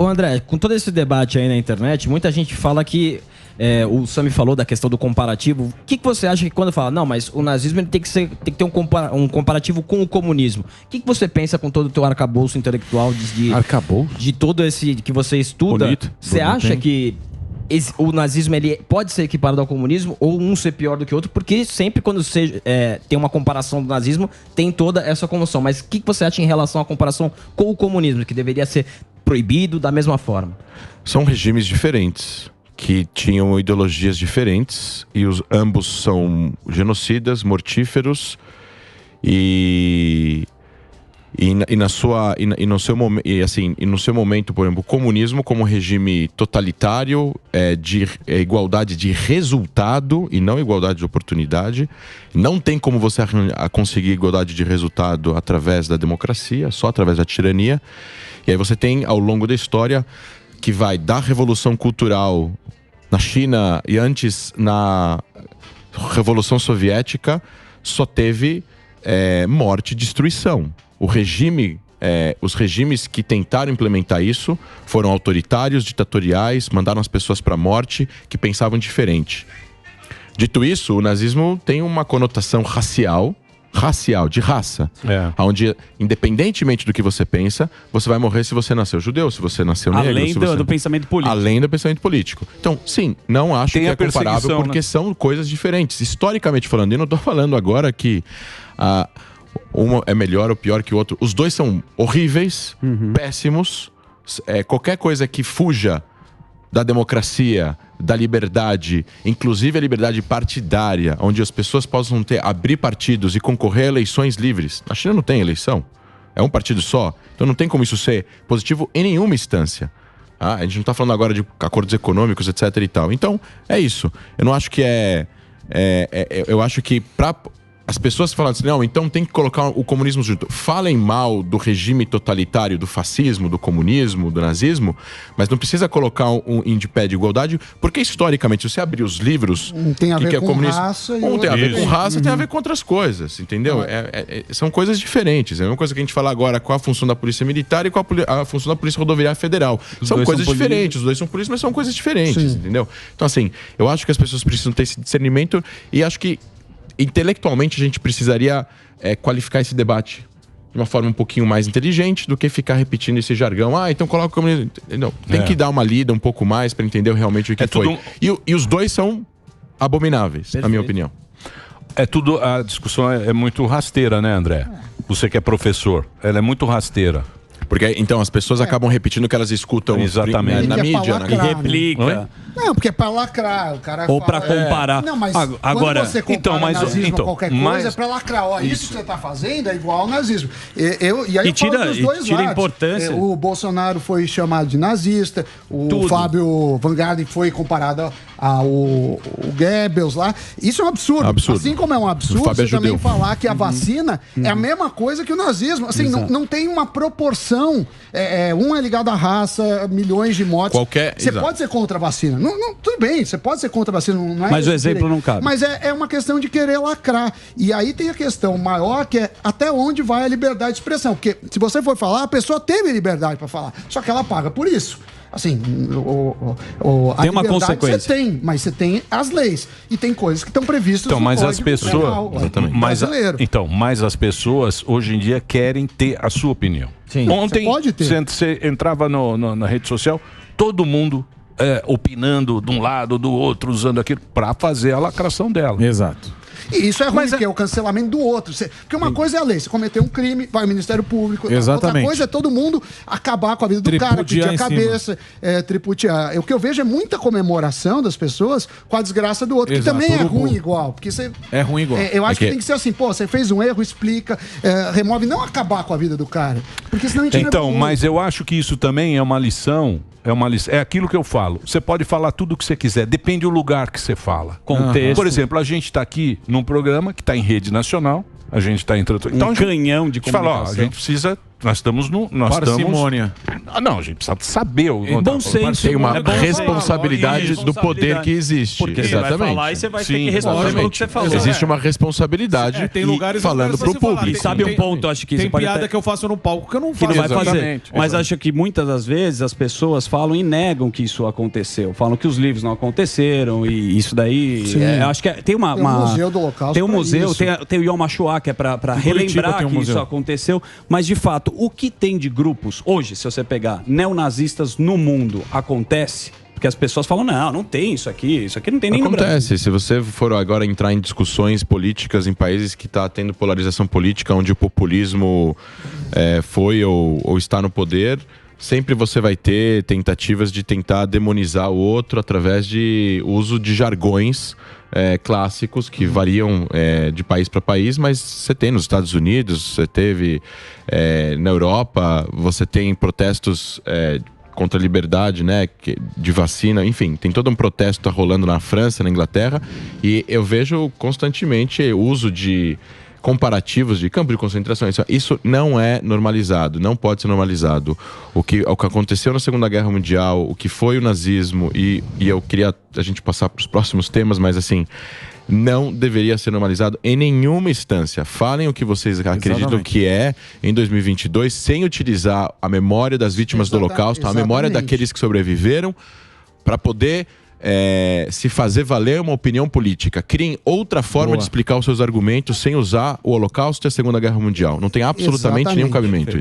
Ô André, com todo esse debate aí na internet, muita gente fala que o Sami falou da questão do comparativo. O que você acha que quando fala, não, mas o nazismo ele tem que ter um comparativo com o comunismo? O que você pensa com todo o teu arcabouço intelectual de todo esse que você estuda? Bonito. Você acha que o nazismo ele pode ser equiparado ao comunismo ou um ser pior do que o outro? Porque sempre quando você tem uma comparação do nazismo, tem toda essa comoção. Mas o que você acha em relação à comparação com o comunismo, que deveria ser proibido da mesma forma? São regimes diferentes, que tinham ideologias diferentes, e ambos são genocidas, mortíferos, no seu momento, por exemplo, o comunismo como regime totalitário, de igualdade de resultado e não igualdade de oportunidade. Não tem como você conseguir igualdade de resultado através da democracia, só através da tirania. E aí você tem, ao longo da história, que vai da Revolução Cultural na China e antes na Revolução Soviética, só teve morte e destruição. Os regimes que tentaram implementar isso foram autoritários, ditatoriais, mandaram as pessoas para a morte, que pensavam diferente. Dito isso, o nazismo tem uma conotação racial, de raça, onde, independentemente do que você pensa, você vai morrer se você nasceu judeu, se você nasceu negro. Além do pensamento político. Além do pensamento político. Então, sim, não acho que é comparável, porque são coisas diferentes. Historicamente falando, e não estou falando agora que um é melhor ou pior que o outro. Os dois são horríveis, péssimos. Qualquer coisa que fuja da democracia, da liberdade, inclusive a liberdade partidária, onde as pessoas possam abrir partidos e concorrer a eleições livres. A China não tem eleição. É um partido só. Então não tem como isso ser positivo em nenhuma instância. A gente não está falando agora de acordos econômicos, etc. e tal. Então, é isso. Eu não acho que eu acho que as pessoas falam assim, não, então tem que colocar o comunismo junto. Falem mal do regime totalitário, do fascismo, do comunismo, do nazismo, mas não precisa colocar em de pé de igualdade, porque historicamente, se você abrir os livros... tem a ver com raça e... tem a ver com raça, tem a ver com outras coisas, entendeu? São coisas diferentes. É a mesma coisa que a gente fala agora com a função da Polícia Militar e com a função da Polícia Rodoviária Federal. São coisas diferentes. Os dois são polícias, mas são coisas diferentes, entendeu? Então, assim, eu acho que as pessoas precisam ter esse discernimento e acho que intelectualmente a gente precisaria qualificar esse debate de uma forma um pouquinho mais inteligente do que ficar repetindo esse jargão. Então coloca o comunismo. Não, tem que dar uma lida um pouco mais para entender realmente o que foi. E os dois são abomináveis, na minha opinião. A discussão é muito rasteira, né, André? Você que é professor, ela é muito rasteira. Porque então as pessoas acabam repetindo o que elas escutam na mídia, e replica. Não, porque é pra lacrar, o cara ou pra comparar. Não, mas agora, quando você compara nazismo a qualquer coisa, é pra lacrar. Isso que você tá fazendo é igual ao nazismo. E aí tira a importância. O Bolsonaro foi chamado de nazista, o Fábio Van Garden foi comparado ao Goebbels lá. Isso é um absurdo. Assim como é um absurdo você também falar que a vacina é a mesma coisa que o nazismo. Assim, não tem uma proporção. Um é ligado à raça, milhões de mortes. Você pode ser contra a vacina. Não, tudo bem, você pode ser contra a vacina. Não é mas o exemplo não cabe. Mas é uma questão de querer lacrar. E aí tem a questão maior, que é até onde vai a liberdade de expressão. Porque se você for falar, a pessoa teve liberdade para falar. Só que ela paga por isso. Assim, a tem uma consequência. Você tem, mas você tem as leis. E tem coisas que estão previstas no mas Código as pessoas, brasileiro. Mas as pessoas hoje em dia querem ter a sua opinião. Sim. Ontem você entrava na rede social, todo mundo opinando de um lado, do outro, usando aquilo para fazer a lacração dela. Exato. E isso é ruim, porque é o cancelamento do outro. Porque uma coisa é a lei, você cometeu um crime, vai ao Ministério Público. Exatamente. Outra coisa é todo mundo acabar com a vida do cara, pedir a cabeça, tripudiar. O que eu vejo é muita comemoração das pessoas com a desgraça do outro, que também é ruim igual. Porque você, é ruim igual. Eu acho que tem que ser assim, você fez um erro, explica, remove, não acabar com a vida do cara. Porque senão a gente Então, mas eu acho que isso também é uma lição. É aquilo que eu falo. Você pode falar tudo o que você quiser, depende do lugar que você fala. Contexto. Por exemplo, a gente está aqui num programa que está em rede nacional, a gente está entrando. Então, canhão de comunicação. A gente precisa nós estamos no... Parcimônia. Não, a gente precisa saber. Bom senso. Tem uma responsabilidade do poder que existe. Porque exatamente. Você vai falar e você vai ter que responder pelo que você falou. Existe uma responsabilidade tem lugares falando pro público. E sabe um ponto, acho que tem piada que eu faço no palco que eu não faço. Que não vai fazer. Mas acho que muitas das vezes as pessoas falam e negam que isso aconteceu. Falam que os livros não aconteceram e isso daí... acho que tem uma... Tem um museu do Holocausto. Tem um museu, tem o Yom HaShoah, que é pra relembrar que isso aconteceu. Mas, de fato, o que tem de grupos hoje, se você pegar neonazistas no mundo, acontece? Porque as pessoas falam, não tem isso aqui não tem nem no Brasil. Acontece, se você for agora entrar em discussões políticas em países que está tendo polarização política, onde o populismo foi ou está no poder, sempre você vai ter tentativas de tentar demonizar o outro através de uso de jargões clássicos que variam de país para país, mas você tem nos Estados Unidos, você teve na Europa, você tem protestos contra a liberdade, né, de vacina, enfim, tem todo um protesto rolando na França, na Inglaterra, e eu vejo constantemente o uso de comparativos de campo de concentração. Isso não é normalizado, não pode ser normalizado. O que aconteceu na Segunda Guerra Mundial, o que foi o nazismo, e eu queria a gente passar para os próximos temas, mas assim, não deveria ser normalizado em nenhuma instância. Falem o que vocês acreditam que é em 2022, sem utilizar a memória das vítimas do Holocausto, a memória daqueles que sobreviveram, para poder se fazer valer uma opinião política. Criem outra forma de explicar os seus argumentos sem usar o Holocausto e a Segunda Guerra Mundial. Não tem absolutamente nenhum cabimento.